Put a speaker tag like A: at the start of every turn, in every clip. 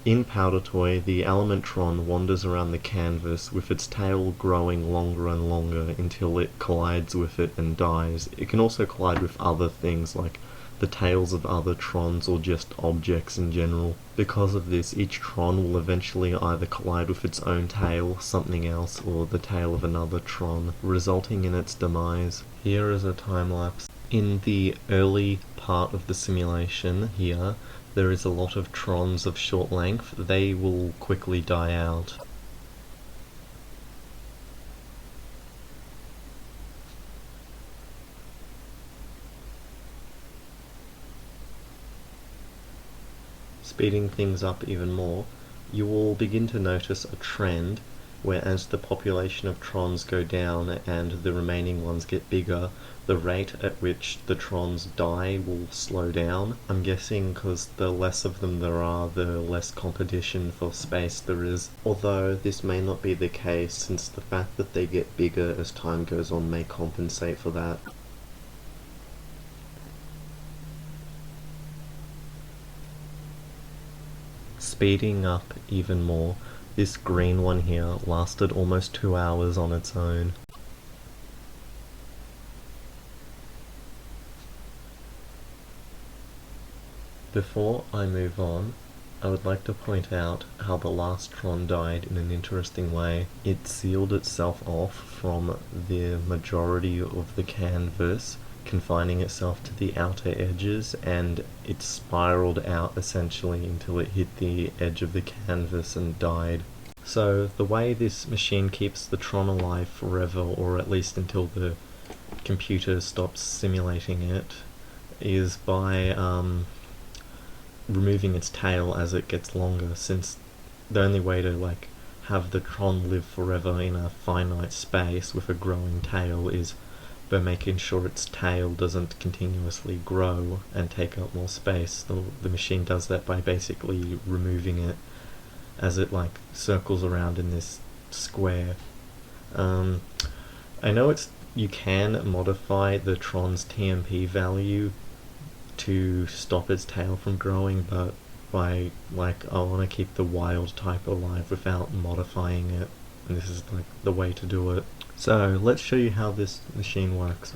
A: In Powder Toy, the element TRON wanders around the canvas with its tail growing longer and longer until it collides with it and dies. It can also collide with other things like the tails of other TRONs or just objects in general. Because of this, each TRON will eventually either collide with its own tail, something else, or the tail of another TRON, resulting in its demise. Here is a time lapse. In the early part of the simulation here, there is a lot of TRONs of short length. They will quickly die out. Speeding things up even more, you will begin to notice a trend where as the population of TRONs go down and the remaining ones get bigger, the rate at which the TRONs die will slow down. I'm guessing because the less of them there are, the less competition for space there is. Although this may not be the case, since the fact that they get bigger as time goes on may compensate for that. Speeding up even more, this green one here lasted almost 2 hours on its own. Before I move on, I would like to point out how the last TRON died in an interesting way. It sealed itself off from the majority of the canvas, confining itself to the outer edges, and it spiraled out essentially until it hit the edge of the canvas and died. So the way this machine keeps the TRON alive forever, or at least until the computer stops simulating it, is by removing its tail as it gets longer, since the only way to have the TRON live forever in a finite space with a growing tail is by making sure its tail doesn't continuously grow and take up more space. The machine does that by basically removing it as it circles around in this square. I know you can modify the TRON's TMP value to stop its tail from growing, but I want to keep the wild type alive without modifying it, and this is the way to do it. So let's show you how this machine works.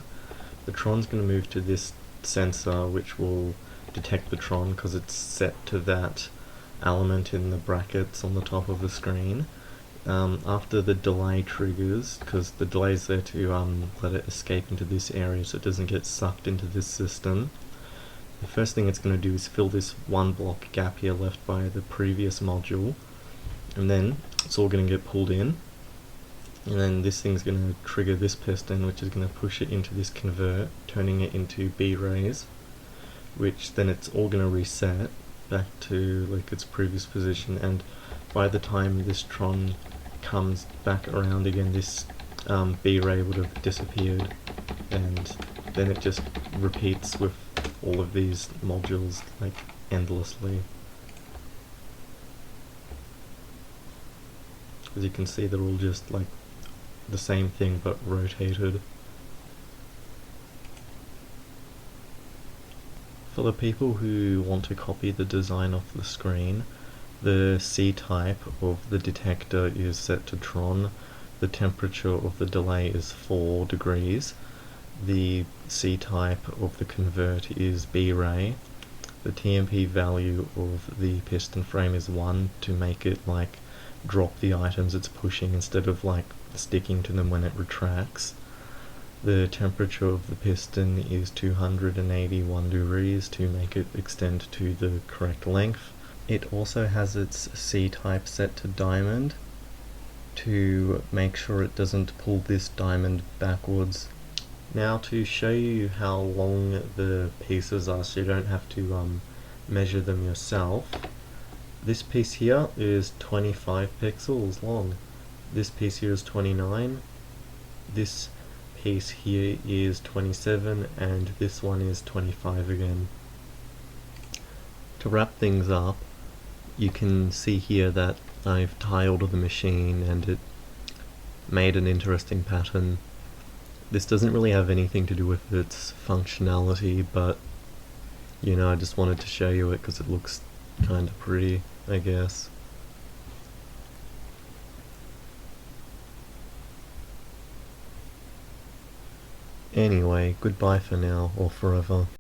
A: The TRON's going to move to this sensor, which will detect the TRON because it's set to that element in the brackets on the top of the screen. After the delay triggers, because the delay is there to let it escape into this area so it doesn't get sucked into this system, the first thing it's going to do is fill this one block gap here left by the previous module, and then it's all going to get pulled in. And then this thing's going to trigger this piston, which is going to push it into this convert, turning it into B-rays, which then it's all going to reset back to its previous position, and by the time this TRON comes back around again, this B-ray would have disappeared, and then it just repeats with all of these modules endlessly. As you can see, they're all just the same thing but rotated. For the people who want to copy the design off the screen, the C-type of the detector is set to TRON, the temperature of the delay is 4 degrees, the C-type of the convert is B-ray, the TMP value of the piston frame is 1 to make it drop the items it's pushing instead of sticking to them when it retracts. The temperature of the piston is 281 degrees to make it extend to the correct length. It also has its C-type set to diamond to make sure it doesn't pull this diamond backwards. Now, to show you how long the pieces are so you don't have to measure them yourself, this piece here is 25 pixels long, this piece here is 29, this piece here is 27, and this one is 25 again. To wrap things up, you can see here that I've tiled the machine and it made an interesting pattern. This doesn't really have anything to do with its functionality, but I just wanted to show you it because it looks kind of pretty. I guess. Anyway, goodbye for now, or forever.